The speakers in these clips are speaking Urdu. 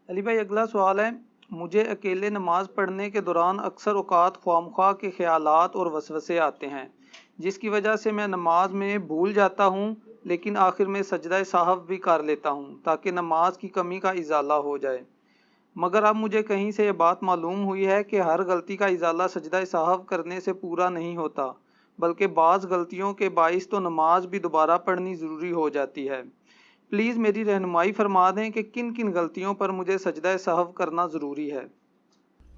علی بھائی اگلا سوال ہے، مجھے اکیلے نماز پڑھنے کے دوران اکثر اوقات خواہ کے خیالات اور وسوسے آتے ہیں، جس کی وجہ سے میں نماز میں بھول جاتا ہوں، لیکن آخر میں سجدہ سہو بھی کر لیتا ہوں تاکہ نماز کی کمی کا ازالہ ہو جائے، مگر اب مجھے کہیں سے یہ بات معلوم ہوئی ہے کہ ہر غلطی کا ازالہ سجدہ سہو کرنے سے پورا نہیں ہوتا، بلکہ بعض غلطیوں کے باعث تو نماز بھی دوبارہ پڑھنی ضروری ہو جاتی ہے۔ پلیز میری رہنمائی فرما دیں کہ کن کن غلطیوں پر مجھے سجدہ سہو کرنا ضروری ہے۔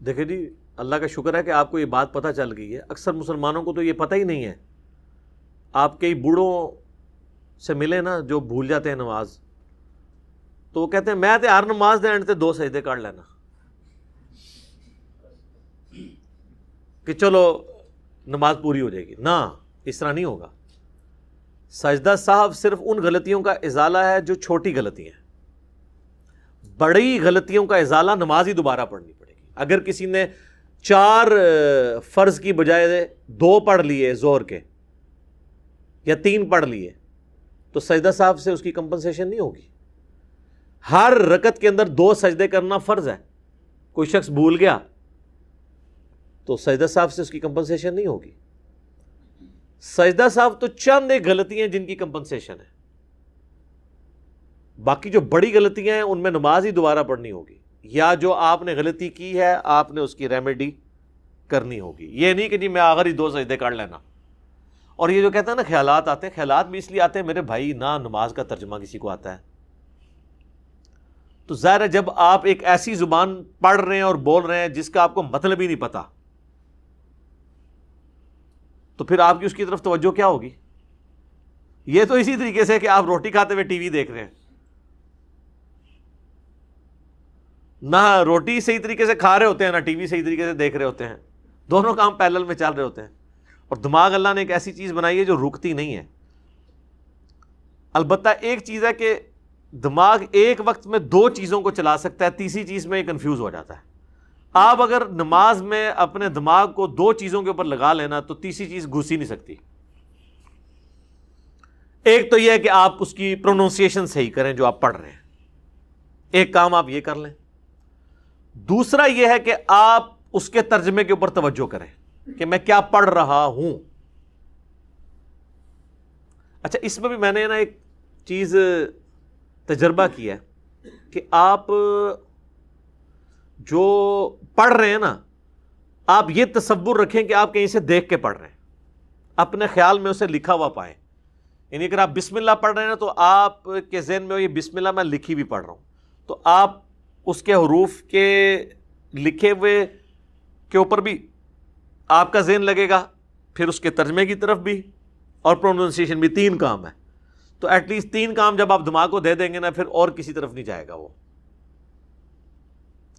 دیکھیں جی، اللہ کا شکر ہے کہ آپ کو یہ بات پتہ چل گئی ہے۔ اکثر مسلمانوں کو تو یہ پتہ ہی نہیں ہے۔ آپ کئی بوڑھوں سے ملے نا جو بھول جاتے ہیں نماز، تو وہ کہتے ہیں میں تے ہر نماز دے اینڈ تے 2 سجدے کر لینا کہ چلو نماز پوری ہو جائے گی۔ نہ، اس طرح نہیں ہوگا۔ سجدہ سہو صرف ان غلطیوں کا ازالہ ہے جو چھوٹی غلطی ہیں۔ بڑی غلطیوں کا ازالہ نماز ہی دوبارہ پڑھنی پڑے گی۔ اگر کسی نے 4 فرض کی بجائے 2 پڑھ لیے ظہر کے یا 3 پڑھ لیے تو سجدہ سہو سے اس کی کمپنسیشن نہیں ہوگی۔ ہر رکعت کے اندر 2 سجدے کرنا فرض ہے۔ کوئی شخص بھول گیا تو سجدہ سہو سے اس کی کمپنسیشن نہیں ہوگی۔ سجدہ سہو تو چند ایک غلطیاں ہیں جن کی کمپنسیشن ہے، باقی جو بڑی غلطیاں ہیں ان میں نماز ہی دوبارہ پڑھنی ہوگی، یا جو آپ نے غلطی کی ہے آپ نے اس کی ریمیڈی کرنی ہوگی۔ یہ نہیں کہ جی میں آخر ہی 2 سجدے کر لینا۔ اور یہ جو کہتا ہے نا خیالات آتے ہیں، خیالات بھی اس لیے آتے ہیں میرے بھائی نہ نماز کا ترجمہ کسی کو آتا ہے تو ظاہر ہے جب آپ ایک ایسی زبان پڑھ رہے ہیں اور بول رہے ہیں جس کا آپ کو مطلب ہی نہیں پتا، تو پھر آپ کی اس کی طرف توجہ کیا ہوگی؟ یہ تو اسی طریقے سے کہ آپ روٹی کھاتے ہوئے ٹی وی دیکھ رہے ہیں، نہ روٹی صحیح طریقے سے کھا رہے ہوتے ہیں نہ ٹی وی صحیح طریقے سے دیکھ رہے ہوتے ہیں، دونوں کام پیرلل میں چل رہے ہوتے ہیں۔ اور دماغ اللہ نے ایک ایسی چیز بنائی ہے جو رکتی نہیں ہے۔ البتہ ایک چیز ہے کہ دماغ ایک وقت میں 2 چیزوں کو چلا سکتا ہے، تیسری چیز میں یہ کنفیوز ہو جاتا ہے۔ آپ اگر نماز میں اپنے دماغ کو 2 چیزوں کے اوپر لگا لینا تو تیسری چیز گھس ہی نہیں سکتی۔ ایک تو یہ ہے کہ آپ اس کی پروننسیشن صحیح کریں جو آپ پڑھ رہے ہیں، ایک کام آپ یہ کر لیں۔ دوسرا یہ ہے کہ آپ اس کے ترجمے کے اوپر توجہ کریں کہ میں کیا پڑھ رہا ہوں۔ اچھا، اس میں بھی میں نے نا ایک چیز تجربہ کیا ہے کہ آپ جو پڑھ رہے ہیں نا، آپ یہ تصور رکھیں کہ آپ کہیں سے دیکھ کے پڑھ رہے ہیں، اپنے خیال میں اسے لکھا ہوا پائیں۔ یعنی اگر آپ بسم اللہ پڑھ رہے ہیں نا تو آپ کے ذہن میں یہ بسم اللہ میں لکھی بھی پڑھ رہا ہوں، تو آپ اس کے حروف کے لکھے ہوئے کے اوپر بھی آپ کا ذہن لگے گا، پھر اس کے ترجمے کی طرف بھی، اور پروننسیشن بھی۔ 3 کام ہے، تو ایٹ لیسٹ 3 کام جب آپ دماغ کو دے دیں گے نا پھر اور کسی طرف نہیں جائے گا، وہ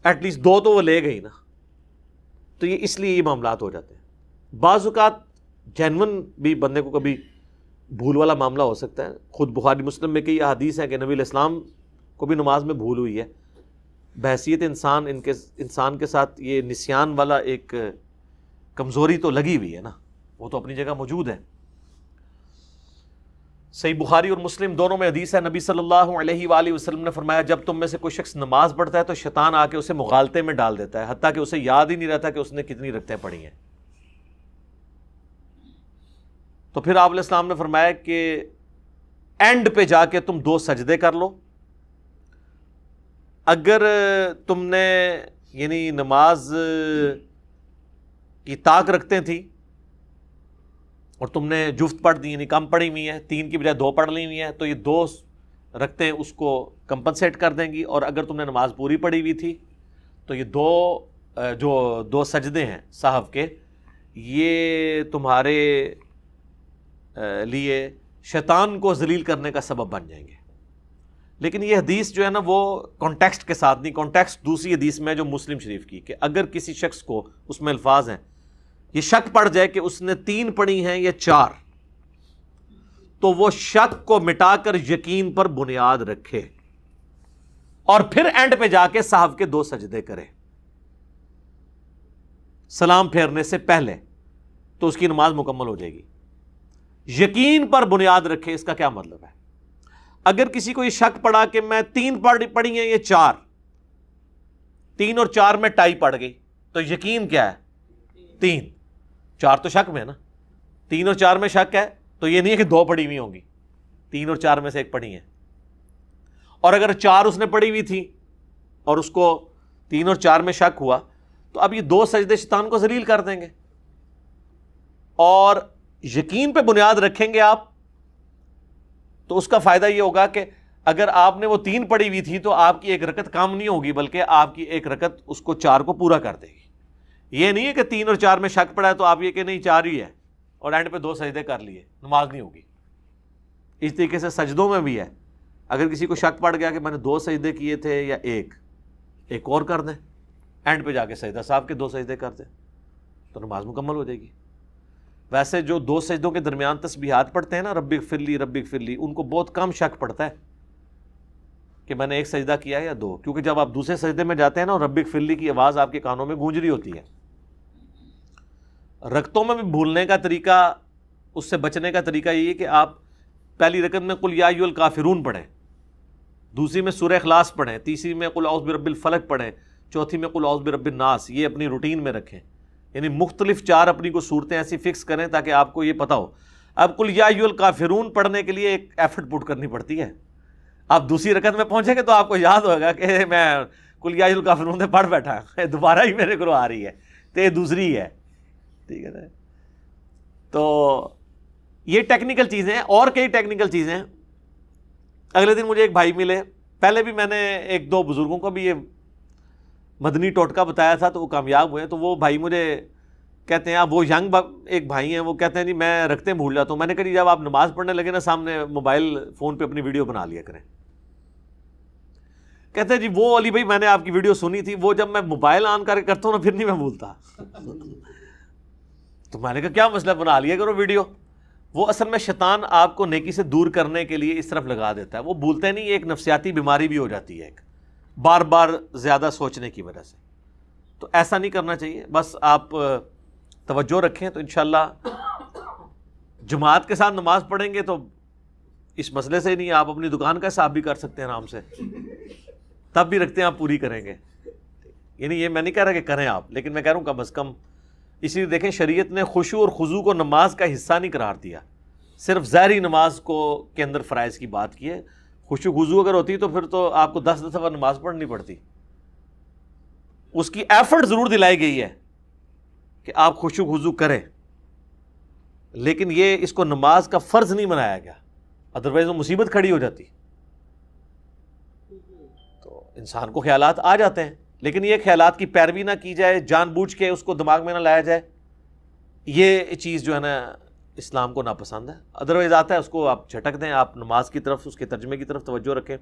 ایٹ لیسٹ 2 تو وہ لے گئی نا۔ تو یہ اس لیے یہ معاملات ہو جاتے ہیں۔ بعض اوقات جینون بھی بندے کو کبھی بھول والا معاملہ ہو سکتا ہے۔ خود بخاری مسلم میں کئی احادیث ہیں کہ نبی علیہ السلام کو بھی نماز میں بھول ہوئی ہے۔ بحیثیت انسان کے ساتھ یہ نسیان والا ایک کمزوری تو لگی ہوئی ہے نا، وہ تو اپنی جگہ موجود ہے۔ صحیح بخاری اور مسلم دونوں میں حدیث ہے، نبی صلی اللہ علیہ وآلہ وسلم نے فرمایا جب تم میں سے کوئی شخص نماز پڑھتا ہے تو شیطان آ کے اسے مغالطے میں ڈال دیتا ہے، حتیٰ کہ اسے یاد ہی نہیں رہتا کہ اس نے کتنی رکعتیں پڑھی ہیں۔ تو پھر آپ علیہ السلام نے فرمایا کہ اینڈ پہ جا کے تم 2 سجدے کر لو۔ اگر تم نے یعنی نماز کی طاق رکھتے تھی اور تم نے جفت پڑھ دی، یعنی کم پڑھی ہوئی ہیں، 3 کی بجائے 2 پڑھ لی ہوئی ہیں، تو یہ 2 رکھتے اس کو کمپنسیٹ کر دیں گی۔ اور اگر تم نے نماز پوری پڑھی ہوئی تھی تو یہ 2 سجدے ہیں سہو کے، یہ تمہارے لیے شیطان کو ذلیل کرنے کا سبب بن جائیں گے۔ لیکن یہ حدیث جو ہے نا وہ کانٹیکسٹ کے ساتھ نہیں، کانٹیکسٹ دوسری حدیث میں جو مسلم شریف کی، کہ اگر کسی شخص کو، اس میں الفاظ ہیں، یہ شک پڑ جائے کہ اس نے 3 پڑھی ہیں یا 4، تو وہ شک کو مٹا کر یقین پر بنیاد رکھے اور پھر اینڈ پہ جا کے سہو کے 2 سجدے کرے سلام پھیرنے سے پہلے، تو اس کی نماز مکمل ہو جائے گی۔ یقین پر بنیاد رکھے، اس کا کیا مطلب ہے؟ اگر کسی کو یہ شک پڑا کہ میں 3 پڑھی ہیں یا 4، 3 اور 4 میں ٹائی پڑ گئی تو یقین کیا ہے 3، 4 تو شک میں ہے نا، 3 اور 4 میں شک ہے تو یہ نہیں ہے کہ 2 پڑھی ہوئی ہوں گی، 3 اور 4 میں سے ایک پڑھی ہے. اور اگر 4 اس نے پڑھی ہوئی تھی اور اس کو 3 اور 4 میں شک ہوا تو اب یہ 2 سجدے شیطان کو ذلیل کر دیں گے. اور یقین پہ بنیاد رکھیں گے آپ تو اس کا فائدہ یہ ہوگا کہ اگر آپ نے وہ 3 پڑھی ہوئی تھی تو آپ کی ایک رکعت کم نہیں ہوگی، بلکہ آپ کی ایک رکعت اس کو 4 کو پورا کر دے گی. یہ نہیں ہے کہ 3 اور 4 میں شک پڑا ہے تو آپ یہ کہ نہیں 4 ہی ہے اور اینڈ پہ 2 سجدے کر لیے، نماز نہیں ہوگی. اس طریقے سے سجدوں میں بھی ہے، اگر کسی کو شک پڑ گیا کہ میں نے 2 سجدے کیے تھے یا ایک اور کر دیں، اینڈ پہ جا کے سجدہ صاحب کے 2 سجدے کر دیں تو نماز مکمل ہو جائے گی. ویسے جو 2 سجدوں کے درمیان تسبیحات پڑھتے ہیں نا، رب اغفر لی رب اغفر لی، ان کو بہت کم شک پڑتا ہے کہ میں نے 1 سجدہ کیا یا 2، کیونکہ جب آپ دوسرے سجدے میں جاتے ہیں نا رب اغفر لی کی آواز آپ کے کانوں میں گونج رہی ہوتی ہے. رکعتوں میں بھی بھولنے کا طریقہ، اس سے بچنے کا طریقہ یہ ہے کہ آپ پہلی رکعت میں قل یا ایھا الکافرون پڑھیں، دوسری میں سورہ اخلاص پڑھیں، تیسری میں قل اعوذ برب الفلق پڑھیں، چوتھی میں قل اعوذ برب الناس. یہ اپنی روٹین میں رکھیں، یعنی مختلف 4 اپنی کو صورتیں ایسی فکس کریں تاکہ آپ کو یہ پتہ ہو. اب قل یا ایھا الکافرون پڑھنے کے لیے ایک ایفرٹ پٹ کرنی پڑتی ہے. آپ دوسری رکعت میں پہنچیں گے تو آپ کو یاد ہوگا کہ میں قل یا ایھا الکافرون سے پڑھ بیٹھا، دوبارہ ہی میرے کو آ رہی ہے تو یہ دوسری ہے. ٹھیک ہے نا؟ تو یہ ٹیکنیکل چیزیں ہیں، اور کئی ٹیکنیکل چیزیں ہیں. اگلے دن مجھے ایک بھائی ملے، پہلے بھی میں نے 1-2 بزرگوں کو بھی یہ مدنی ٹوٹکا بتایا تھا تو وہ کامیاب ہوئے. تو وہ بھائی مجھے کہتے ہیں، وہ ینگ ایک بھائی ہیں، وہ کہتے ہیں جی میں رکھتے بھول جاتا ہوں. میں نے کہا جی جب آپ نماز پڑھنے لگے نا سامنے موبائل فون پہ اپنی ویڈیو بنا لیا کریں. کہتے ہیں جی وہ علی بھائی میں نے آپ کی ویڈیو سنی تھی، وہ جب میں موبائل آن کر کے کرتا ہوں نا پھر نہیں میں بھولتا. تو میں نے کہا کیا مسئلہ، بنا لیا کرو ویڈیو. وہ اصل میں شیطان آپ کو نیکی سے دور کرنے کے لیے اس طرف لگا دیتا ہے، وہ بھولتے نہیں. ایک نفسیاتی بیماری بھی ہو جاتی ہے ایک بار بار زیادہ سوچنے کی وجہ سے. تو ایسا نہیں کرنا چاہیے. بس آپ توجہ رکھیں تو انشاءاللہ جماعت کے ساتھ نماز پڑھیں گے تو اس مسئلے سے نہیں، آپ اپنی دکان کا حساب بھی کر سکتے ہیں آرام سے، تب بھی رکھتے ہیں آپ پوری کریں گے. یعنی یہ میں نہیں کہہ رہا کہ کریں آپ، لیکن میں کہہ رہا ہوں کم از کم. اسی لیے دیکھیں شریعت نے خشوع اور خضوع کو نماز کا حصہ نہیں قرار دیا، صرف ظاہری نماز کو کے اندر فرائض کی بات کی ہے. خشوع خضوع اگر ہوتی تو پھر تو آپ کو 10 دفعہ نماز پڑھنی پڑتی. اس کی ایفرٹ ضرور دلائی گئی ہے کہ آپ خشوع خضوع کریں، لیکن یہ اس کو نماز کا فرض نہیں بنایا گیا، ادروائز وہ مصیبت کھڑی ہو جاتی. تو انسان کو خیالات آ جاتے ہیں، لیکن یہ خیالات کی پیروی نہ کی جائے، جان بوجھ کے اس کو دماغ میں نہ لایا جائے. یہ چیز جو ہے نا اسلام کو ناپسند ہے. ادروائز آتا ہے اس کو آپ جھٹک دیں، آپ نماز کی طرف، اس کے ترجمے کی طرف توجہ رکھیں.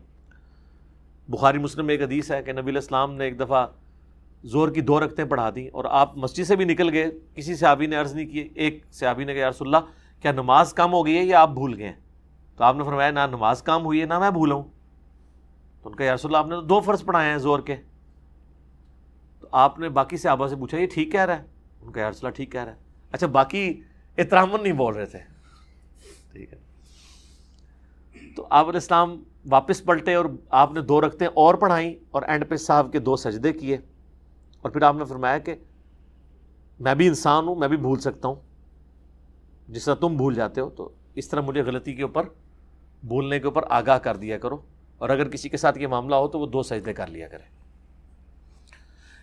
بخاری مسلم میں ایک حدیث ہے کہ نبی علیہ السلام نے ایک دفعہ زور کی 2 رکعتیں پڑھا دیں اور آپ مسجد سے بھی نکل گئے. کسی صحابی نے عرض نہیں کی، ایک صحابی نے کہا یا رسول اللہ کیا نماز کم ہو گئی ہے یا آپ بھول گئے ہیں؟ تو آپ نے فرمایا نہ نماز کم ہوئی ہے نہ میں بھولا ہوں. تو ان کا یا رسول اللہ آپ نے تو 2 فرض پڑھائے ہیں زور کے. تو آپ نے باقی صحابہ سے پوچھا یہ ٹھیک کہہ رہا ہے؟ ان کا یا رسول اللہ ٹھیک کہہ رہا ہے. اچھا باقی احتراماً نہیں بول رہے تھے. ٹھیک ہے. تو آپ علیہ السلام واپس پلٹے اور آپ نے 2 رکعتیں اور پڑھائیں اور اینڈ پہ صاحب کے 2 سجدے کیے. اور پھر آپ نے فرمایا کہ میں بھی انسان ہوں، میں بھی بھول سکتا ہوں جس طرح تم بھول جاتے ہو، تو اس طرح مجھے غلطی کے اوپر، بھولنے کے اوپر آگاہ کر دیا کرو. اور اگر کسی کے ساتھ یہ معاملہ ہو تو وہ 2 سجدے کر لیا کرے.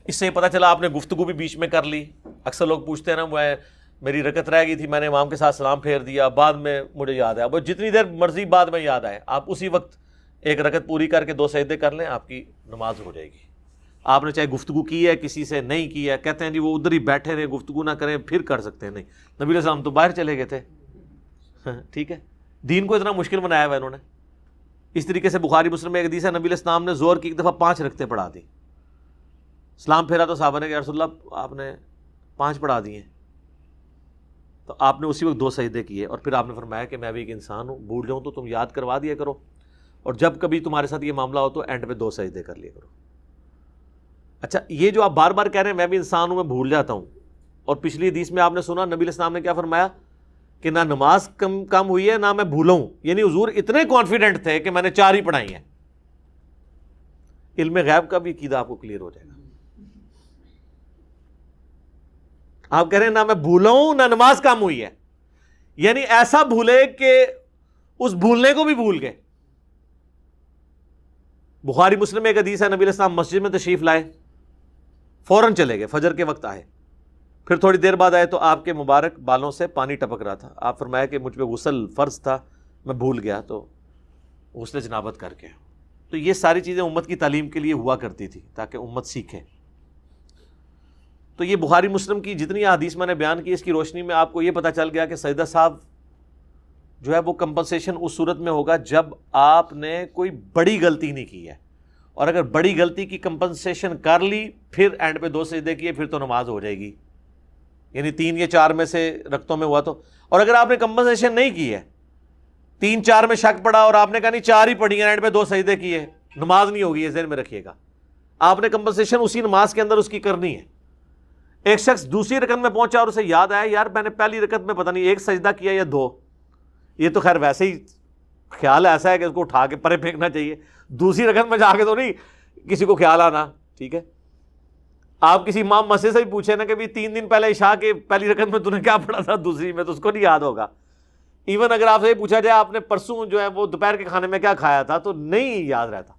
اس سے پتہ چلا آپ نے گفتگو بھی بیچ میں کر لی. اکثر لوگ پوچھتے ہیں نا میری رکعت رہ گئی تھی، میں نے امام کے ساتھ سلام پھیر دیا، بعد میں مجھے یاد آیا. وہ جتنی دیر مرضی بعد میں یاد آئے، آپ اسی وقت ایک رکعت پوری کر کے 2 سجدے کر لیں، آپ کی نماز ہو جائے گی. آپ نے چاہے گفتگو کی ہے کسی سے نہیں کی ہے، کہتے ہیں جی وہ ادھر ہی بیٹھے رہے گفتگو نہ کریں پھر کر سکتے ہیں. نہیں، نبی علیہ السلام تو باہر چلے گئے تھے. ٹھیک ہے، دین کو اتنا مشکل بنایا ہوا انہوں نے. اس طریقے سے بخاری مسلم میں ایک حدیث ہے نبی علیہ السلام نے زور کی ایک دفعہ 5 رکعتیں پڑھا دی. سلام پھیرا تو صحابہ نے کہا یا رسول اللہ آپ نے 5 پڑھا دیے. تو آپ نے اسی وقت 2 سجدے کیے اور پھر آپ نے فرمایا کہ میں بھی ایک انسان ہوں، بھول جاؤں تو تم یاد کروا دیا کرو، اور جب کبھی تمہارے ساتھ یہ معاملہ ہو تو اینڈ پہ 2 سجدے کر لیا کرو. اچھا یہ جو آپ بار بار کہہ رہے ہیں میں بھی انسان ہوں، میں بھول جاتا ہوں، اور پچھلی حدیث میں آپ نے سنا نبی علیہ السلام نے کیا فرمایا کہ نہ نماز کم ہوئی ہے نہ میں بھولا ہوں. یعنی حضور اتنے کانفیڈنٹ تھے کہ میں نے 4 ہی پڑھائی ہیں. علم غیب کا بھی عقیدہ آپ کو کلیئر ہو جائے گا. آپ کہہ رہے ہیں نہ میں بھولا ہوں نہ نماز کم ہوئی ہے، یعنی ایسا بھولے کہ اس بھولنے کو بھی بھول گئے۔ بخاری مسلم میں ایک حدیث ہے، نبی علیہ السلام مسجد میں تشریف لائے، فوراً چلے گئے، فجر کے وقت آئے، پھر تھوڑی دیر بعد آئے تو آپ کے مبارک بالوں سے پانی ٹپک رہا تھا۔ آپ فرمایا کہ مجھ پہ غسل فرض تھا، میں بھول گیا تو غسل جنابت کر کے۔ تو یہ ساری چیزیں امت کی تعلیم کے لیے ہوا کرتی تھی تاکہ امت سیکھے۔ تو یہ بخاری مسلم کی جتنی احادیث میں نے بیان کی، اس کی روشنی میں آپ کو یہ پتہ چل گیا کہ سجدہ صاحب جو ہے وہ کمپنسیشن اس صورت میں ہوگا جب آپ نے کوئی بڑی غلطی نہیں کی ہے، اور اگر بڑی غلطی کی کمپنسیشن کر لی پھر اینڈ پہ 2 سجدے کیے پھر تو نماز ہو جائے گی، یعنی 3 یا 4 میں سے رکعتوں میں ہوا تو۔ اور اگر آپ نے کمپنسیشن نہیں کی ہے، 3 4 میں شک پڑا اور آپ نے کہا نہیں 4 ہی پڑھی ہیں، اینڈ پہ 2 سجدے کیے، نماز نہیں ہوگی، یہ ذہن میں رکھیے گا۔ آپ نے کمپنسیشن اسی نماز کے اندر اس کی کرنی ہے۔ ایک شخص دوسری رکعت میں پہنچا اور اسے یاد آیا یار میں نے پہلی رکعت میں پتہ نہیں 1 سجدہ کیا یا 2، یہ تو خیر ویسے ہی خیال ایسا ہے کہ اس کو اٹھا کے پرے پھینکنا چاہیے، دوسری رکعت میں جا کے تو نہیں کسی کو خیال آنا، ٹھیک ہے۔ آپ کسی امام مسجد سے بھی پوچھیں نا کہ بھی 3 دن پہلے عشاء کے پہلی رکعت میں تو نے کیا پڑھا تھا دوسری میں، تو اس کو نہیں یاد ہوگا۔ ایون اگر آپ سے یہ پوچھا جائے آپ نے پرسوں جو ہے وہ دوپہر کے کھانے میں کیا کھایا تھا تو نہیں یاد رہتا۔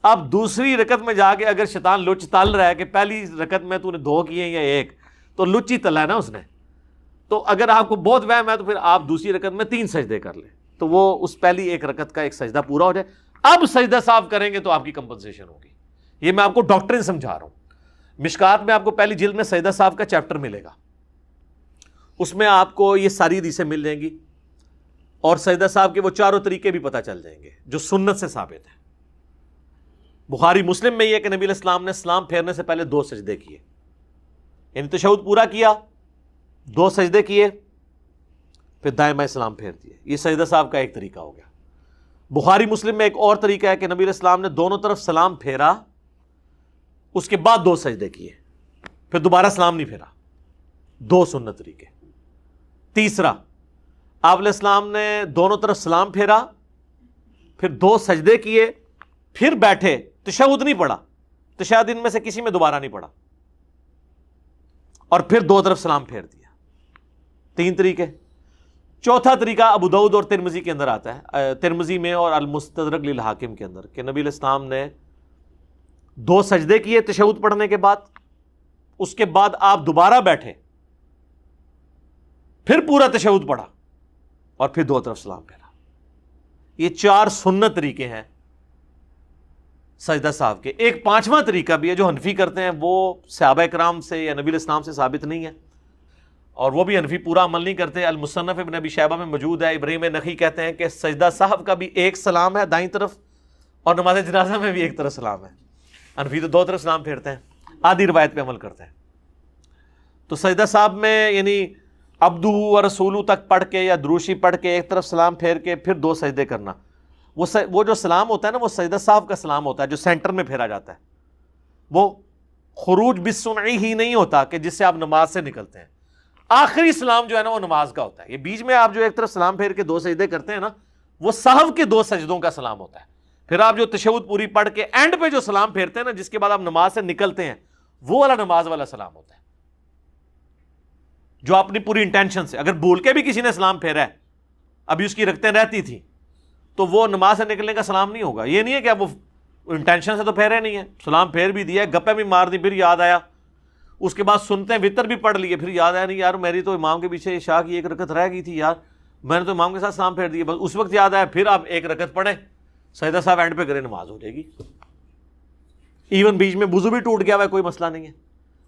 اب دوسری رکعت میں جا کے اگر شیطان لچ تل رہا ہے کہ پہلی رکعت میں تو نے 2 کیے یا 1، تو لچ ہی تلا ہے نا اس نے۔ تو اگر آپ کو بہت وہم ہے تو پھر آپ دوسری رکعت میں 3 سجدے کر لیں تو وہ اس پہلی 1 رکعت کا 1 سجدہ پورا ہو جائے۔ اب سجدہ صاف کریں گے تو آپ کی کمپنسیشن ہوگی۔ یہ میں آپ کو ڈاکٹرن سمجھا رہا ہوں۔ مشکات میں آپ کو پہلی جلد میں سجدہ صاف کا چیپٹر ملے گا، اس میں آپ کو یہ ساری حدیثیں مل جائیں گی، اور سجدہ صاحب کے وہ 4 طریقے بھی پتہ چل جائیں گے جو سنت سے ثابت ہیں۔ بخاری مسلم میں یہ کہ نبی علیہ السلام نے سلام پھیرنے سے پہلے 2 سجدے کیے، یعنی تشہد پورا کیا، 2 سجدے کیے، پھر دائیں بائیں سلام پھیر دیے۔ یہ سجدہ صاحب کا ایک طریقہ ہو گیا۔ بخاری مسلم میں ایک اور طریقہ ہے کہ نبی علیہ السلام نے دونوں طرف سلام پھیرا، اس کے بعد 2 سجدے کیے، پھر دوبارہ سلام نہیں پھیرا۔ 2 سنت طریقے۔ تیسرا، آپ علیہ السلام نے دونوں طرف سلام پھیرا، پھر 2 سجدے کیے، پھر بیٹھے، تشہد نہیں پڑھا، تشہد ان میں سے کسی میں دوبارہ نہیں پڑھا، اور پھر 2 طرف سلام پھیر دیا۔ 3 طریقے۔ چوتھا طریقہ ابو داؤد اور ترمذی کے اندر آتا ہے، ترمذی میں اور المستدرک للحاکم کے اندر، کہ نبی علیہ السلام نے 2 سجدے کیے تشہد پڑھنے کے بعد، اس کے بعد آپ دوبارہ بیٹھے، پھر پورا تشہد پڑھا، اور پھر 2 طرف سلام پھیرا۔ یہ 4 سنت طریقے ہیں سجدہ صاحب کے۔ ایک 5واں طریقہ بھی ہے جو حنفی کرتے ہیں، وہ صحابہ کرام سے یا نبی علیہ السلام سے ثابت نہیں ہے، اور وہ بھی حنفی پورا عمل نہیں کرتے۔ المصنف ابن ابی شیبہ میں موجود ہے، ابراہیم نخعی کہتے ہیں کہ سجدہ صاحب کا بھی 1 سلام ہے دائیں طرف، اور نماز جنازہ میں بھی 1 طرف سلام ہے۔ حنفی تو 2 طرف سلام پھیرتے ہیں، آدھی روایت پہ عمل کرتے ہیں۔ تو سجدہ صاحب میں یعنی عبدہ و رسولہ تک پڑھ کے یا دروشی پڑھ کے 1 طرف سلام پھیر کے پھر 2 سجدے کرنا، وہ جو سلام ہوتا ہے نا وہ سجدہ صاحب کا سلام ہوتا ہے جو سینٹر میں پھیرا جاتا ہے، وہ خروج بالسمعی ہی نہیں ہوتا کہ جس سے آپ نماز سے نکلتے ہیں۔ آخری سلام جو ہے نا وہ نماز کا ہوتا ہے۔ یہ بیچ میں آپ جو 1 طرف سلام پھیر کے 2 سجدے کرتے ہیں نا، وہ سہو کے 2 سجدوں کا سلام ہوتا ہے۔ پھر آپ جو تشہد پوری پڑھ کے اینڈ پہ جو سلام پھیرتے ہیں نا، جس کے بعد آپ نماز سے نکلتے ہیں، وہ والا نماز والا سلام ہوتا ہے، جو اپنی پوری انٹینشن سے، اگر بھول کے بھی کسی نے سلام پھیرا ہے، ابھی اس کی رکعتیں رہتی تھی، تو وہ نماز سے نکلنے کا سلام نہیں ہوگا۔ یہ نہیں ہے کہ اب وہ انٹینشن سے تو پھیرے نہیں ہے، سلام پھیر بھی دیا، گپے بھی مار دی، پھر یاد آیا، اس کے بعد سنتے وطر بھی پڑھ لیے، پھر یاد آیا نہیں یار میری تو امام کے پیچھے عشاء کی 1 رکعت رہ گئی تھی یار، میں نے تو امام کے ساتھ سلام پھیر دیا، بس اس وقت یاد آیا، پھر آپ 1 رکعت پڑھیں، سجدہ صاحب اینڈ پہ کریں، نماز ہو جائے گی۔ ایون بیچ میں وضو بھی ٹوٹ گیا ہوا ہے، کوئی مسئلہ نہیں ہے۔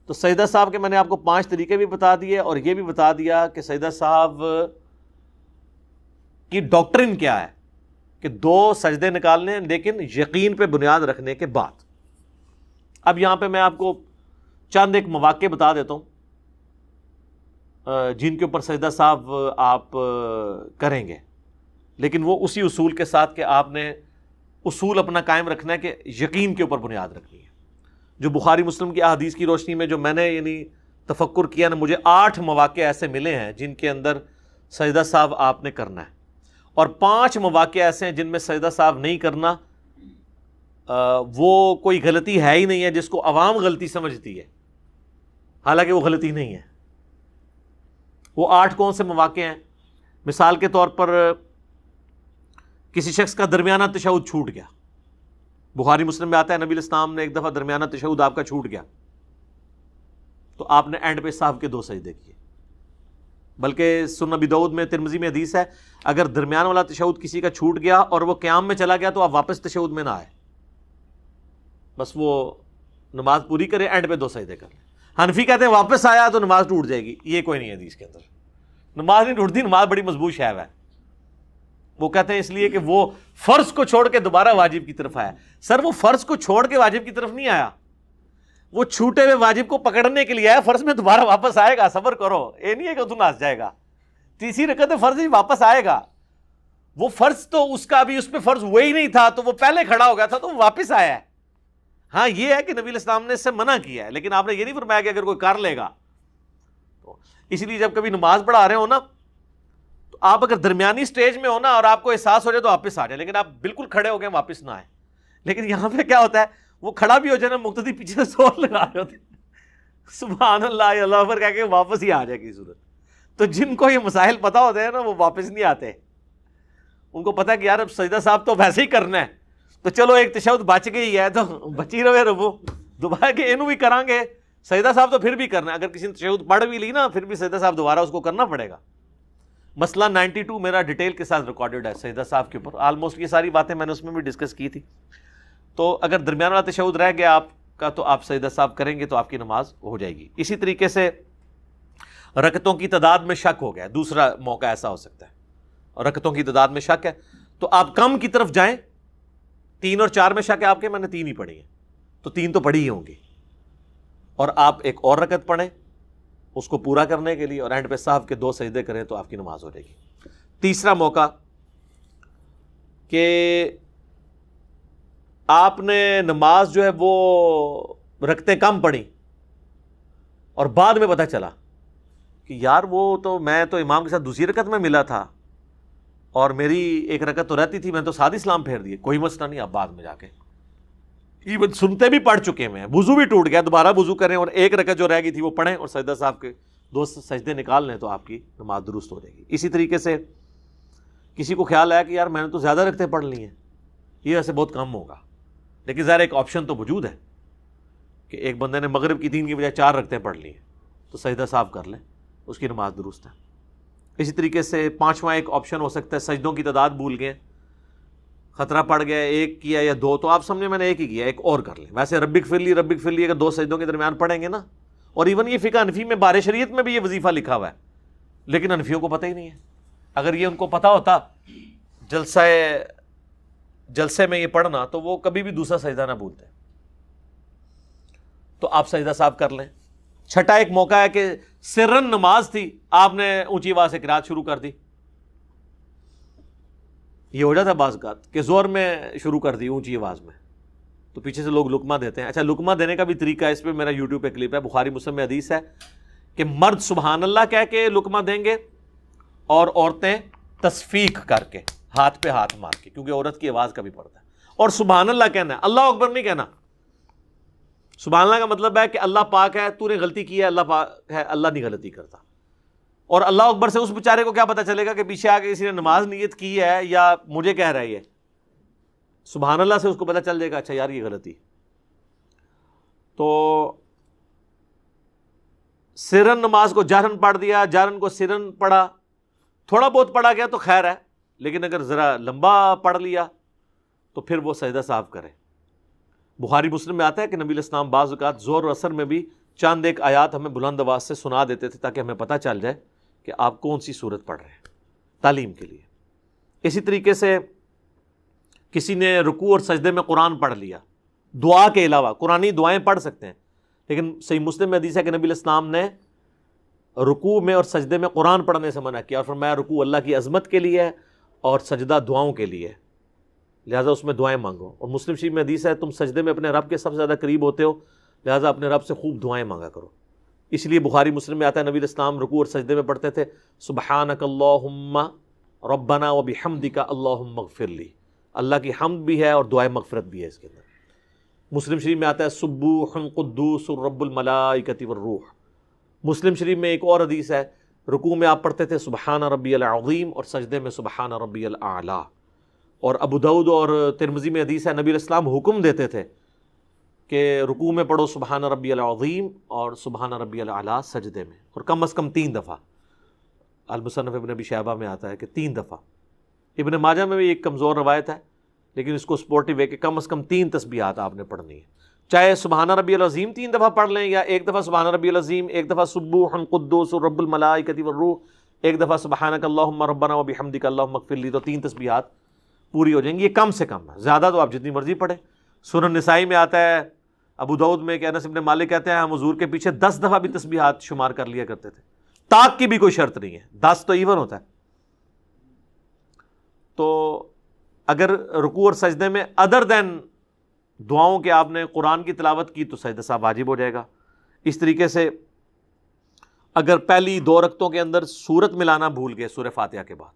تو سجدہ صاحب کے میں نے آپ کو 5 طریقے بھی بتا دیے، اور یہ بھی بتا دیا کہ سجدہ صاحب کی ڈاکٹرن کیا ہے، کہ 2 سجدے نکالنے ہیں لیکن یقین پہ بنیاد رکھنے کے بعد۔ اب یہاں پہ میں آپ کو چند ایک مواقع بتا دیتا ہوں جن کے اوپر سجدہ صاحب آپ کریں گے، لیکن وہ اسی اصول کے ساتھ کہ آپ نے اصول اپنا قائم رکھنا ہے کہ یقین کے اوپر بنیاد رکھنی ہے۔ جو بخاری مسلم کی احادیث کی روشنی میں جو میں نے یعنی تفکر کیا نا، مجھے 8 مواقع ایسے ملے ہیں جن کے اندر سجدہ صاحب آپ نے کرنا ہے، اور 5 مواقع ایسے ہیں جن میں سجدہ صاحب نہیں کرنا، وہ کوئی غلطی ہے ہی نہیں ہے، جس کو عوام غلطی سمجھتی ہے، حالانکہ وہ غلطی نہیں ہے۔ وہ 8 کون سے مواقع ہیں؟ مثال کے طور پر کسی شخص کا درمیانہ تشہد چھوٹ گیا، بخاری مسلم میں آتا ہے نبی علیہ السلام نے ایک دفعہ درمیانہ تشہد آپ کا چھوٹ گیا تو آپ نے اینڈ پہ صاحب کے 2 سجدے کیے، بلکہ سنن ابی داؤد میں، ترمذی میں حدیث ہے اگر درمیان والا تشہد کسی کا چھوٹ گیا اور وہ قیام میں چلا گیا تو آپ واپس تشہد میں نہ آئے، بس وہ نماز پوری کرے، اینڈ پہ 2 سجدے کر لیں۔ حنفی کہتے ہیں واپس آیا تو نماز ٹوٹ جائے گی، یہ کوئی نہیں ہے حدیث کے اندر، نماز نہیں ٹوٹتی، نماز بڑی مضبوط شے ہے۔ وہ کہتے ہیں اس لیے کہ وہ فرض کو چھوڑ کے دوبارہ واجب کی طرف آیا۔ سر وہ فرض کو چھوڑ کے واجب کی طرف نہیں آیا، وہ چھوٹے ہوئے واجب کو پکڑنے کے لیے آیا، فرض میں دوبارہ واپس آئے گا، صبر کرو، یہ نہیں ہے کہ تو ناس جائے گا، تیسری رکعت فرض ہی واپس آئے گا۔ وہ فرض تو اس کا بھی اس پہ فرض وہی نہیں تھا تو وہ پہلے کھڑا ہو گیا تھا تو وہ واپس آیا ہے۔ ہاں یہ ہے کہ نبی علیہ السلام نے اس سے منع کیا ہے، لیکن آپ نے یہ نہیں فرمایا کہ اگر کوئی کر لے گا تو۔ اس لیے جب کبھی نماز پڑھا رہے ہو نا تو آپ اگر درمیانی سٹیج میں ہو نا اور آپ کو احساس ہو جائے تو واپس آ جائے، لیکن آپ بالکل کھڑے ہو گئے واپس نہ آئے۔ لیکن یہاں پہ کیا ہوتا ہے، وہ کھڑا بھی ہو جائے نا، مقتدی پیچھے سے زور لگا رہے ہوتے ہیں، سبحان اللہ اللہ اکبر کہہ کے واپس ہی آ جائے کی صورت۔ تو جن کو یہ مسائل پتا ہوتے ہیں نا وہ واپس نہیں آتے، ان کو پتا ہے کہ یار اب سجدہ صاحب تو ویسے ہی کرنا ہے، تو چلو ایک تشہد بچ گئی ہے تو بچی رہے ربو، دوبارہ کہ اینو بھی کریں گے، سجدہ صاحب تو پھر بھی کرنا ہے، اگر کسی نے تشہد پڑھ بھی لی نا پھر بھی سجدہ صاحب دوبارہ اس کو کرنا پڑے گا۔ مسئلہ 92 میرا ڈیٹیل کے ساتھ ریکارڈڈ ہے سجدہ صاحب کے اوپر، آلموسٹ یہ ساری باتیں میں نے اس میں بھی ڈسکس کی تھی۔ تو اگر درمیان والا تشہد رہ گیا آپ کا تو آپ سجدہ صاحب کریں گے تو آپ کی نماز ہو جائے گی۔ اسی طریقے سے رکعتوں کی تعداد میں شک ہو گیا، دوسرا موقع ایسا ہو سکتا ہے، اور رکعتوں کی تعداد میں شک ہے تو آپ کم کی طرف جائیں۔ 3 اور 4 میں شک ہے آپ کے، میں نے 3 ہی پڑھی ہیں تو 3 تو پڑھی ہی ہوں گی، اور آپ ایک اور رکعت پڑھیں اس کو پورا کرنے کے لیے اور اینڈ پہ صاحب کے 2 سجدے کریں تو آپ کی نماز ہو جائے گی۔ تیسرا موقع کہ آپ نے نماز جو ہے وہ رکعتیں کم پڑھی اور بعد میں پتہ چلا کہ یار وہ تو میں تو امام کے ساتھ دوسری رکعت میں ملا تھا اور میری ایک رکعت تو رہتی تھی، میں تو ساتھ اسلام پھیر دیے، کوئی مسئلہ نہیں، آپ بعد میں جا کے ایون سنتے بھی پڑھ چکے ہیں، وضو بھی ٹوٹ گیا، دوبارہ وضو کریں اور ایک رکعت جو رہ گئی تھی وہ پڑھیں اور سجدہ صاحب کے 2 سجدے نکال لیں تو آپ کی نماز درست ہو جائے گی۔ اسی طریقے سے کسی کو خیال آیا کہ یار میں نے تو زیادہ رکعتیں پڑھ لی ہیں، یہ ویسے بہت کم ہوگا، لیکن ظاہر ایک آپشن تو موجود ہے کہ ایک بندے نے مغرب کی 3 کی بجائے 4 رکعتیں پڑھ لی ہیں تو سجدہ صاحب کر لیں، اس کی نماز درست ہے۔ اسی طریقے سے 5واں ایک آپشن ہو سکتا ہے سجدوں کی تعداد بھول گئے، خطرہ پڑ گیا، 1 کیا یا 2، تو آپ سمجھے میں نے 1 ہی کیا، ایک اور کر لیں۔ ویسے ربک فرلی اگر 2 سجدوں کے درمیان پڑھیں گے نا، اور ایون یہ فقہ حنفی میں بار شریعت میں بھی یہ وظیفہ لکھا ہوا ہے، لیکن حنفیوں کو پتہ ہی نہیں ہے۔ اگر یہ ان کو پتہ ہوتا جلسے میں یہ پڑھنا تو وہ کبھی بھی دوسرا سجدہ نہ بھولتے، تو آپ سجدہ صاحب کر لیں۔ چھٹا ایک موقع ہے کہ سرن نماز تھی، آپ نے اونچی آواز سے قرات شروع کر دی، یہ ہو جاتا ہے بعض اوقات کہ زور میں شروع کر دی اونچی آواز میں تو پیچھے سے لوگ لقمہ دیتے ہیں۔ اچھا لقمہ دینے کا بھی طریقہ ہے، اس پہ میرا یوٹیوب پہ کلپ ہے، بخاری مسلم میں حدیث ہے کہ مرد سبحان اللہ کہہ کے لقمہ دیں گے اور عورتیں تصفیق کر کے ہاتھ پہ ہاتھ مار کے، کیونکہ عورت کی آواز کا بھی پڑتا ہے، اور سبحان اللہ کہنا ہے، اللہ اکبر نہیں کہنا۔ سبحان اللہ کا مطلب ہے کہ اللہ پاک ہے، تو نے غلطی کی ہے، اللہ پاک ہے، اللہ نہیں غلطی کرتا۔ اور اللہ اکبر سے اس بیچارے کو کیا پتا چلے گا کہ پیچھے آ کے کسی نے نماز نیت کی ہے یا مجھے کہہ رہا ہے یہ؟ سبحان اللہ سے اس کو پتا چل جائے گا اچھا یار یہ غلطی۔ تو سرن نماز کو جہرن پڑھ دیا، جہرن کو سرن پڑھا، تھوڑا بہت پڑھا گیا تو خیر ہے، لیکن اگر ذرا لمبا پڑھ لیا تو پھر وہ سجدہ صاحب کرے۔ بخاری مسلم میں آتا ہے کہ نبی علیہ السلام بعض اوقات زور و اثر میں بھی چاند ایک آیات ہمیں بلند آواز سے سنا دیتے تھے تاکہ ہمیں پتہ چل جائے کہ آپ کون سی صورت پڑھ رہے ہیں، تعلیم کے لیے۔ اسی طریقے سے کسی نے رکوع اور سجدے میں قرآن پڑھ لیا، دعا کے علاوہ قرآنی دعائیں پڑھ سکتے ہیں، لیکن صحیح مسلم میں حدیث ہے کہ نبی علیہ السلام نے رکوع میں اور سجدے میں قرآن پڑھنے سے منع کیا اور فرمایا رکوع اللہ کی عظمت کے لیے ہے اور سجدہ دعاؤں کے لیے، لہٰذا اس میں دعائیں مانگو۔ اور مسلم شریف میں حدیث ہے تم سجدے میں اپنے رب کے سب سے زیادہ قریب ہوتے ہو، لہٰذا اپنے رب سے خوب دعائیں مانگا کرو۔ اس لیے بخاری مسلم میں آتا ہے نبی علیہ السلام رکوع اور سجدے میں پڑھتے تھے سبحانک اللہم ربنا وبحمدک اللہم اغفر لی، اللہ کی حمد بھی ہے اور دعائے مغفرت بھی ہے اس کے اندر۔ مسلم شریف میں آتا ہے سبوح قدوس رب الملائکۃ والروح۔ مسلم شریف میں ایک اور حدیث ہے رکوع میں آپ پڑھتے تھے سبحان ربی العظیم اور سجدے میں سبحان ربی الاعلیٰ. اور ابو داؤد اور ترمذی میں حدیث ہے نبی علیہ السلام حکم دیتے تھے کہ رکوع میں پڑھو سبحان ربی العظیم اور سبحان ربی الاعلیٰ سجدے میں، اور کم از کم 3 دفعہ. المصنف ابن ابی شیبہ میں آتا ہے کہ 3 دفعہ. ابن ماجہ میں بھی ایک کمزور روایت ہے لیکن اس کو سپورٹیو ہے کہ کم از کم 3 تسبیحات آپ نے پڑھنی ہے، چاہے سبحان ربی العظیم 3 دفعہ پڑھ لیں یا 1 دفعہ سبحان ربی العظیم، 1 دفعہ سبوح قدوس رب الملائکۃ والروح، 1 دفعہ سبحانک اللہم ربنا وبحمدک اللہم اغفر لی. تو 3 تسبیحات پوری ہو جائیں گی. یہ کم سے کم ہے، زیادہ تو آپ جتنی مرضی پڑھیں. سنن نسائی میں آتا ہے، ابو داؤد میں کہ انس بن مالک کہتے ہیں ہم حضور کے پیچھے 10 دفعہ بھی تسبیحات شمار کر لیا کرتے تھے. طاق کی بھی کوئی شرط نہیں ہے، 10 تو ایون ہوتا ہے. تو اگر رکوع اور سجدے میں ادر دین دعاؤں کے آپ نے قرآن کی تلاوت کی تو سجدہ صاحب واجب ہو جائے گا. اس طریقے سے اگر پہلی 2 رکعتوں کے اندر سورت ملانا بھول گئے سورہ فاتحہ کے بعد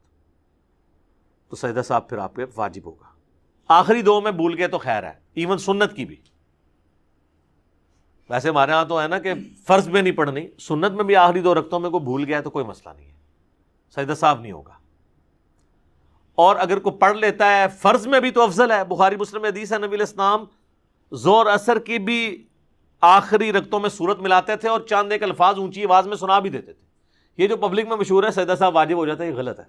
تو سجدہ صاحب پھر آپ پہ واجب ہوگا. آخری 2 میں بھول گئے تو خیر ہے، ایون سنت کی بھی. ویسے ہمارے ہاں تو ہے نا کہ فرض میں نہیں پڑھنی، سنت میں بھی آخری 2 رکعتوں میں کوئی بھول گیا ہے تو کوئی مسئلہ نہیں ہے، سجدہ صاحب نہیں ہوگا. اور اگر کوئی پڑھ لیتا ہے فرض میں بھی تو افضل ہے. بخاری مسلم میں حدیث ہے نبی علیہ السلام زور اثر کی بھی آخری رکعتوں میں سورت ملاتے تھے اور چاند ایک الفاظ اونچی آواز میں سنا بھی دیتے تھے. یہ جو پبلک میں مشہور ہے سجدہ صاحب واجب ہو جاتا ہے، یہ غلط ہے.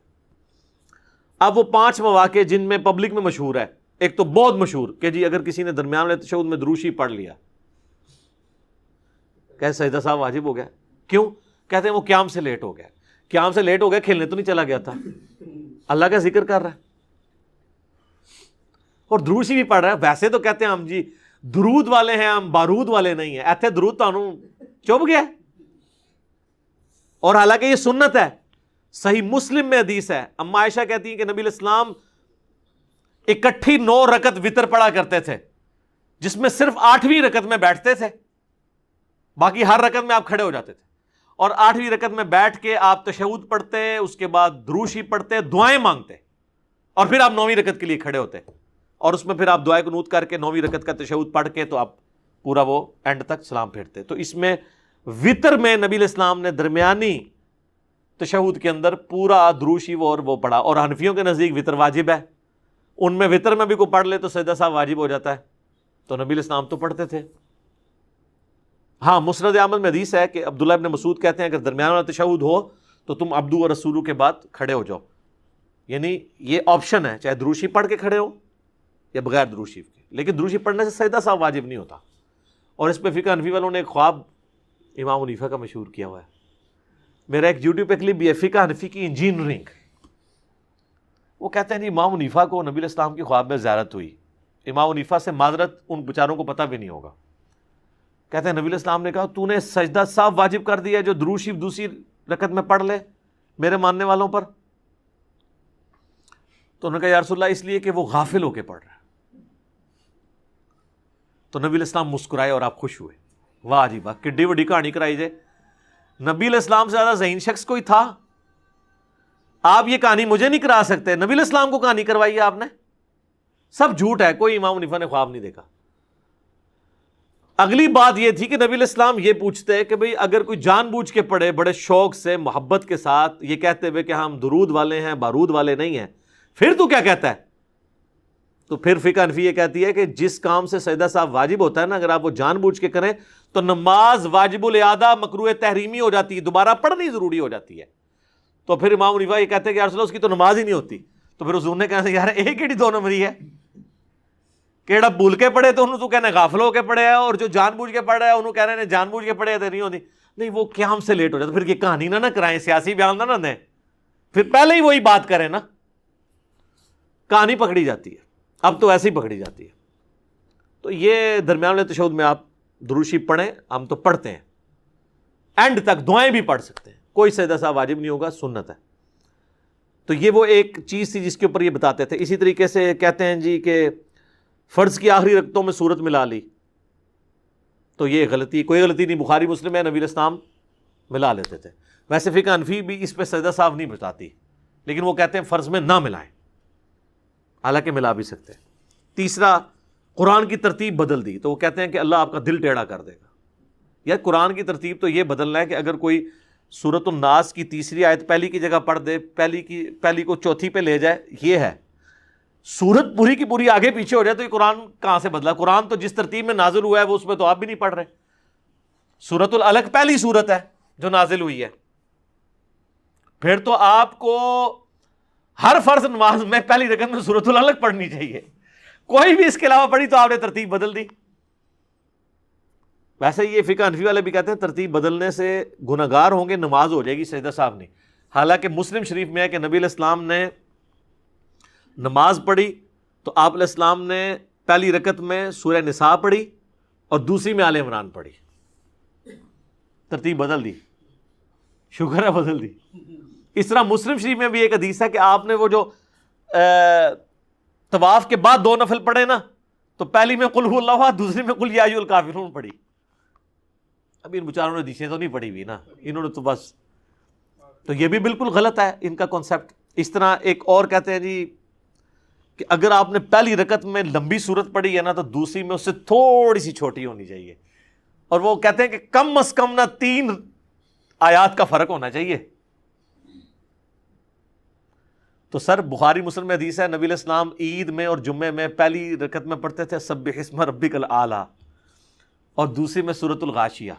اب وہ 5 مواقع جن میں پبلک میں مشہور ہے، ایک تو بہت مشہور کہ جی اگر کسی نے درمیان والے تشہد میں درود شریف پڑھ لیا کہ سجدہ صاحب واجب ہو گیا. کیوں؟ کہتے ہیں وہ قیام سے لیٹ ہو گیا. قیام سے لیٹ ہو گیا، کھیلنے تو نہیں چلا گیا تھا، اللہ کا ذکر کر رہا ہے اور درود شریف پڑھ رہا ہے. ویسے تو کہتے ہیں ہم جی درود والے ہیں، ہم بارود والے نہیں ہیں. ایتھے درود تانوں چپ گیا، اور حالانکہ یہ سنت ہے. صحیح مسلم میں حدیث ہے، اما عائشہ کہتی ہیں کہ نبی علیہ السلام اکٹھی 9 رکعت وتر پڑھا کرتے تھے جس میں صرف 8ویں رکعت میں بیٹھتے تھے، باقی ہر رکعت میں آپ کھڑے ہو جاتے تھے. اور 8ویں رکعت میں بیٹھ کے آپ تشہد پڑھتے، اس کے بعد درود شریف پڑھتے، دعائیں مانگتے، اور پھر آپ 9ویں رکعت کے لیے کھڑے ہوتے، اور اس میں پھر آپ دعائے قنوت کر کے 9ویں رکعت کا تشہد پڑھ کے تو آپ پورا وہ اینڈ تک سلام پھیرتے. تو اس میں وتر میں نبی علیہ السلام نے درمیانی تشہد کے اندر پورا درود شریف اور وہ پڑھا. اور حنفیوں کے نزدیک وتر واجب ہے، ان میں وتر میں بھی کوئی پڑھ لے تو سجدہ صاحب واجب ہو جاتا ہے. تو نبی علیہ السلام تو پڑھتے تھے. ہاں مسند احمد میں حدیث ہے کہ عبداللہ ابن مسعود کہتے ہیں اگر درمیان والا تشہد ہو تو تم عبدو و رسولو کے بعد کھڑے ہو جاؤ. یعنی یہ آپشن ہے، چاہے درود شریف پڑھ کے کھڑے ہو یا بغیر درود شریف کے. لیکن درود شریف پڑھنے سے سجدہ صاحب واجب نہیں ہوتا. اور اس پہ فقہ حنفی والوں نے ایک خواب امام حنیفہ کا مشہور کیا ہوا ہے. میرا ایک یوٹیوب پہ کلپ بھی ہے، فقہ حنفی کی انجینئرنگ. وہ کہتے ہیں جی امام حنیفہ کو نبی علیہ السلام کی خواب میں زیارت ہوئی. امام حنیفہ سے معذرت ان بیچاروں کو پتہ بھی نہیں ہوگا. کہتے ہیں نبی علیہ السلام نے کہا تو نے سجدہ صاحب واجب کر دیا جو درود شریف دوسری رکعت میں پڑھ لے میرے ماننے والوں پر. تو انہوں نے کہا یا رسول اللہ اس لیے کہ وہ غافل ہو کے پڑھ رہا ہے. تو نبی علیہ السلام مسکرائے اور آپ خوش ہوئے. واہ جی واہ، کڈی وڈی کہانی کرائی جائے. نبی علیہ السلام سے زیادہ ذہین شخص کوئی تھا؟ آپ یہ کہانی مجھے نہیں کرا سکتے، نبی علیہ السلام کو کہانی کروائی ہے آپ نے. سب جھوٹ ہے، کوئی امام حنیفہ نے خواب نہیں دیکھا. اگلی بات یہ تھی کہ نبی علیہ السلام یہ پوچھتے کہ بھئی اگر کوئی جان بوجھ کے پڑھے بڑے شوق سے محبت کے ساتھ یہ کہتے ہوئے کہ ہم درود والے ہیں بارود والے نہیں ہیں، پھر تو کیا کہتا ہے؟ تو پھر فقہ حنفی یہ کہتی ہے کہ جس کام سے سجدہ صاحب واجب ہوتا ہے نا، اگر آپ وہ جان بوجھ کے کریں تو نماز واجب الاعادہ مکروہ تحریمی ہو جاتی ہے، دوبارہ پڑھنی ضروری ہو جاتی ہے. تو پھر امام حنیفہ یہ کہتے ہیں کہ یا رسول اللہ اس کی تو نماز ہی نہیں ہوتی. تو پھر حضور نے کہا یار ایک ہی 2 نمبری ہے، کیڑا بھول کے پڑھے تو انہوں تو کہنا غافل ہو کے پڑھے ہے، اور جو جان بوجھ کے پڑھ رہا ہے انہوں کہہ رہے ہیں جان بوجھ کے پڑھے تو نہیں ہوتی. نہیں وہ قیام سے لیٹ ہو جاتا. پھر یہ کہانی نہ کرائیں، سیاسی بیان نہ دیں، پھر پہلے ہی وہی بات کریں نا. کہانی پکڑی جاتی ہے، اب تو ایسے ہی پکڑی جاتی ہے. تو یہ درمیان والے تشہد میں آپ درود شریف پڑھیں، ہم تو پڑھتے ہیں، اینڈ تک دعائیں بھی پڑھ سکتے ہیں، کوئی سجدہ صاحب واجب نہیں ہوگا، سنت ہے. تو یہ وہ ایک چیز تھی جس کے اوپر یہ بتاتے تھے. اسی طریقے سے کہتے ہیں جی کہ فرض کی آخری رکعتوں میں سورت ملا لی تو یہ غلطی، کوئی غلطی نہیں، بخاری مسلم ہے، نبی علیہ السلام ملا لیتے تھے. ویسے فقہ حنفی بھی اس پہ سجدہ صاحب نہیں بتاتی، لیکن وہ کہتے ہیں فرض میں نہ ملائیں، حالانکہ ملا بھی سکتے ہیں. تیسرا، قرآن کی ترتیب بدل دی تو وہ کہتے ہیں کہ اللہ آپ کا دل ٹیڑھا کر دے گا. یار قرآن کی ترتیب تو یہ بدلنا ہے کہ اگر کوئی سورۃ الناس کی تیسری آیت پہلی کی جگہ پڑھ دے، پہلی کو چوتھی پہ لے جائے، یہ ہے۔ سورت پوری کی پوری آگے پیچھے ہو جائے تو یہ قرآن کہاں سے بدلا؟ قرآن تو جس ترتیب میں نازل ہوا ہے وہ اس میں تو آپ بھی نہیں پڑھ رہے۔ سورۃ العلق پہلی سورت ہے جو نازل ہوئی ہے، پھر تو آپ کو ہر فرض نماز میں پہلی رکعت میں سورۃ العلق پڑھنی چاہیے، کوئی بھی اس کے علاوہ پڑھی تو آپ نے ترتیب بدل دی۔ ویسے یہ فقہ حنفی والے بھی کہتے ہیں ترتیب بدلنے سے گناہگار ہوں گے، نماز ہو جائے گی سجدہ صاحب نہیں۔ حالانکہ مسلم شریف میں ہے کہ نبی علیہ السلام نے نماز پڑھی تو آپ علیہ السلام نے پہلی رکعت میں سورہ نساء پڑھی اور دوسری میں آل عمران پڑھی، ترتیب بدل دی، شکر ہے بدل دی۔ اس طرح مسلم شریف میں بھی ایک حدیث ہے کہ آپ نے وہ جو طواف کے بعد 2 نفل پڑھے نا، تو پہلی میں قل هو اللہ احد، دوسری میں قل یا ایھا الکافرون پڑھی۔ ابھی ان بیچاروں نے حدیثیں تو نہیں پڑھی ہوئی نا، انہوں نے تو بس، تو یہ بھی بالکل غلط ہے ان کا کانسیپٹ۔ اس طرح ایک اور کہتے ہیں جی کہ اگر آپ نے پہلی رکعت میں لمبی سورت پڑھی ہے نا تو دوسری میں اس سے تھوڑی سی چھوٹی ہونی چاہیے، اور وہ کہتے ہیں کہ کم از کم نہ 3 آیات کا فرق ہونا چاہیے۔ تو سر بخاری مسلم میں حدیث ہے نبی علیہ السلام عید میں اور جمعے میں پہلی رکعت میں پڑھتے تھے سبح اسم ربک الاعلی اور دوسری میں سورۃ الغاشیہ۔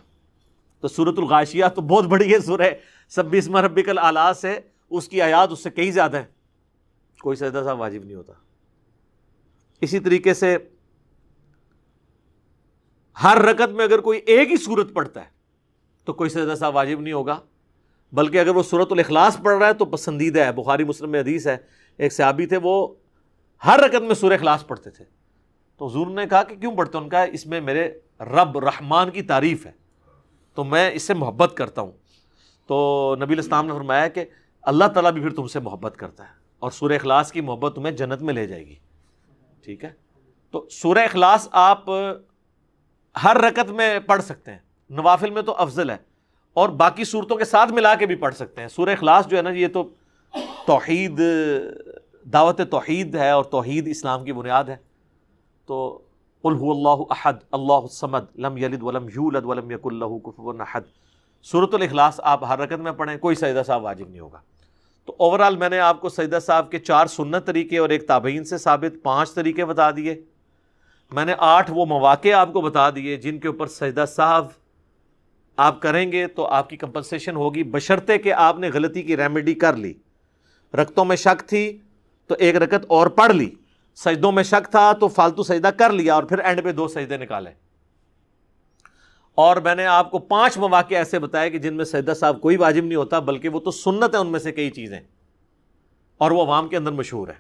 تو سورۃ الغاشیہ تو بہت بڑی ہے سورہ سبح اسم ربک الاعلی سے، اس کی آیات اس سے کئی زیادہ ہیں، کوئی سجدہ صاحب واجب نہیں ہوتا۔ اسی طریقے سے ہر رکعت میں اگر کوئی ایک ہی سورت پڑھتا ہے تو کوئی سجدہ صاحب واجب نہیں ہوگا، بلکہ اگر وہ سورۃ الاخلاص پڑھ رہا ہے تو پسندیدہ ہے۔ بخاری مسلم میں حدیث ہے، ایک صحابی تھے وہ ہر رکعت میں سورہ اخلاص پڑھتے تھے، تو حضور نے کہا کہ کیوں پڑھتے ہیں؟ ان کا اس میں میرے رب رحمان کی تعریف ہے تو میں اس سے محبت کرتا ہوں۔ تو نبی علیہ السلام نے فرمایا کہ اللہ تعالیٰ بھی پھر تم سے محبت کرتا ہے اور سورہ اخلاص کی محبت تمہیں جنت میں لے جائے گی، ٹھیک ہے؟ تو سورہ اخلاص آپ ہر رکعت میں پڑھ سکتے ہیں، نوافل میں تو افضل ہے، اور باقی صورتوں کے ساتھ ملا کے بھی پڑھ سکتے ہیں۔ سورہ اخلاص جو ہے نا یہ تو توحید، دعوت توحید ہے، اور توحید اسلام کی بنیاد ہے۔ تو قل هو اللہ احد اللہ الصمد لم یلد ولم یولد ولم یکن لہ کفوا احد، سورۃ الاخلاص آپ ہر رکعت میں پڑھیں، کوئی سجدہ صاحب واجب نہیں ہوگا۔ تو اوورآل میں نے آپ کو سجدہ صاحب کے 4 سنت طریقے اور ایک تابعین سے ثابت 5 طریقے بتا دیے۔ میں نے 8 وہ مواقع آپ کو بتا دیے جن کے اوپر سجدہ صاحب آپ کریں گے تو آپ کی کمپنسیشن ہوگی، بشرطے کہ آپ نے غلطی کی ریمیڈی کر لی۔ رکعتوں میں شک تھی تو 1 رکعت اور پڑھ لی، سجدوں میں شک تھا تو فالتو سجدہ کر لیا اور پھر اینڈ پہ 2 سجدے نکالے۔ اور میں نے آپ کو 5 مواقع ایسے بتائے کہ جن میں سجدہ صاحب کوئی واجب نہیں ہوتا، بلکہ وہ تو سنت ہے ان میں سے کئی چیزیں، اور وہ عوام کے اندر مشہور ہے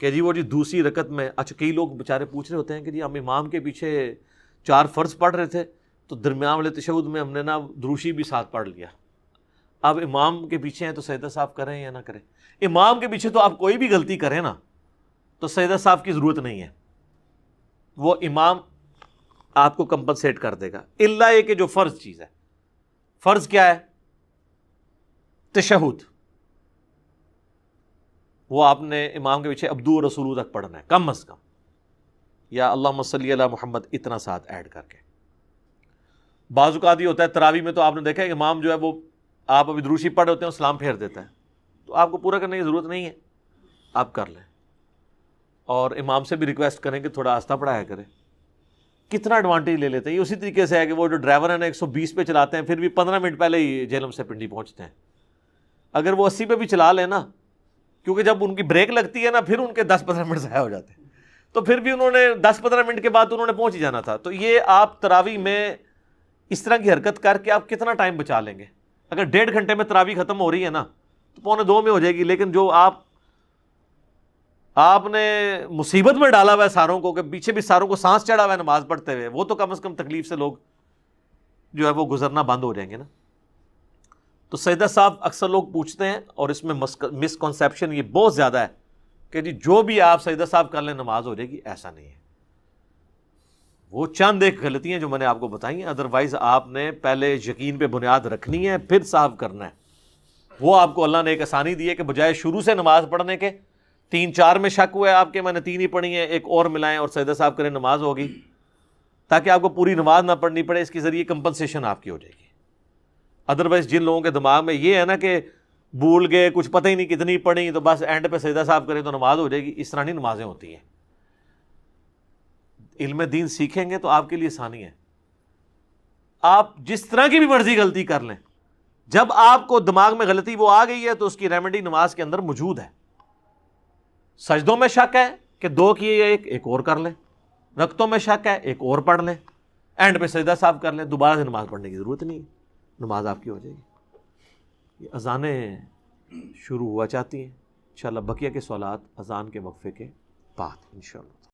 کہ جی وہ جی دوسری رکعت میں، اچھا کئی لوگ بیچارے پوچھ رہے ہوتے ہیں کہ جی ہم امام کے پیچھے 4 فرض پڑھ رہے تھے تو درمیان والے تشہد میں ہم نے نا دروشی بھی ساتھ پڑھ لیا، اب امام کے پیچھے ہیں تو سجدہ صاحب کریں یا نہ کریں؟ امام کے پیچھے تو آپ کوئی بھی غلطی کریں نا تو سجدہ صاحب کی ضرورت نہیں ہے، وہ امام آپ کو کمپنسیٹ کر دے گا، الا یہ کہ جو فرض چیز ہے۔ فرض کیا ہے؟ تشہد، وہ آپ نے امام کے پیچھے عبدو رسولو تک پڑھنا ہے کم از کم، یا اللہم صلی علی محمد اتنا ساتھ ایڈ کر کے۔ بعض اوقات یہ ہوتا ہے تراویح میں تو آپ نے دیکھا ہے کہ امام جو ہے وہ آپ ابھی دروشی پڑھ ہوتے ہیں سلام پھیر دیتا ہے، تو آپ کو پورا کرنے کی ضرورت نہیں ہے، آپ کر لیں، اور امام سے بھی ریکویسٹ کریں کہ تھوڑا آہستہ پڑھایا کریں۔ کتنا ایڈوانٹیج لے لیتے ہیں، یہ اسی طریقے سے ہے کہ وہ جو ڈرائیور ہیں نا 120 پہ چلاتے ہیں پھر بھی 15 منٹ پہلے ہی جہلم سے پنڈی پہنچتے ہیں، اگر وہ 80 پہ بھی چلا لیں نا، کیونکہ جب ان کی بریک لگتی ہے نا پھر ان کے 10-15 منٹ ضائع ہو جاتے ہیں، تو پھر بھی انہوں نے 10-15 منٹ کے بعد انہوں نے پہنچ ہی جانا تھا۔ تو یہ آپ تراویح میں اس طرح کی حرکت کر کے آپ کتنا ٹائم بچا لیں گے؟ اگر 1.5 گھنٹے میں تراویح ختم ہو رہی ہے نا تو 1:45 میں ہو جائے گی، لیکن جو آپ نے مصیبت میں ڈالا ہوا ہے ساروں کو، کہ پیچھے بھی ساروں کو سانس چڑھا ہوا ہے نماز پڑھتے ہوئے، وہ تو کم از کم تکلیف سے لوگ جو ہے وہ گزرنا بند ہو جائیں گے نا۔ تو سجدہ صاحب اکثر لوگ پوچھتے ہیں اور اس میں مسکنسیپشن یہ بہت زیادہ ہے کہ جی جو بھی آپ سجدہ صاحب کر لیں نماز ہو جائے گی، ایسا نہیں ہے۔ وہ چند ایک غلطیاں جو میں نے آپ کو بتائی ہیں، ادروائز آپ نے پہلے یقین پہ بنیاد رکھنی ہے پھر صاحب کرنا ہے۔ وہ آپ کو اللہ نے ایک آسانی دی ہے کہ بجائے شروع سے نماز پڑھنے کے 3-4 میں شک ہوا ہے آپ کے، میں نے 3 ہی پڑھی ہیں، ایک اور ملائیں اور سجدہ صاحب کریں، نماز ہوگی، تاکہ آپ کو پوری نماز نہ پڑھنی پڑے، اس کے ذریعے کمپنسیشن آپ کی ہو جائے گی۔ ادروائز جن لوگوں کے دماغ میں یہ ہے نا کہ بھول گئے, کچھ پتہ ہی نہیں کتنی پڑھی, تو بس اینڈ پہ سجدہ صاحب کریں تو نماز ہو جائے گی, اس طرح نہیں نمازیں ہوتی ہیں. علم دین سیکھیں گے تو آپ کے لیے آسانی ہے. آپ جس طرح کی بھی مرضی غلطی کر لیں, جب آپ کو دماغ میں غلطی وہ آ گئی ہے تو اس کی ریمیڈی نماز کے اندر موجود ہے. سجدوں میں شک ہے کہ 2 کیے ایک اور کر لیں, رکعتوں میں شک ہے ایک اور پڑھ لیں, اینڈ پہ سجدہ صاحب کر لیں, دوبارہ سے نماز پڑھنے کی ضرورت نہیں ہے, نماز آپ کی ہو جائے گی. یہ اذانیں شروع ہوا چاہتی ہیں انشاءاللہ. بقیہ کے سوالات اذان کے وقفے کے بعد انشاءاللہ.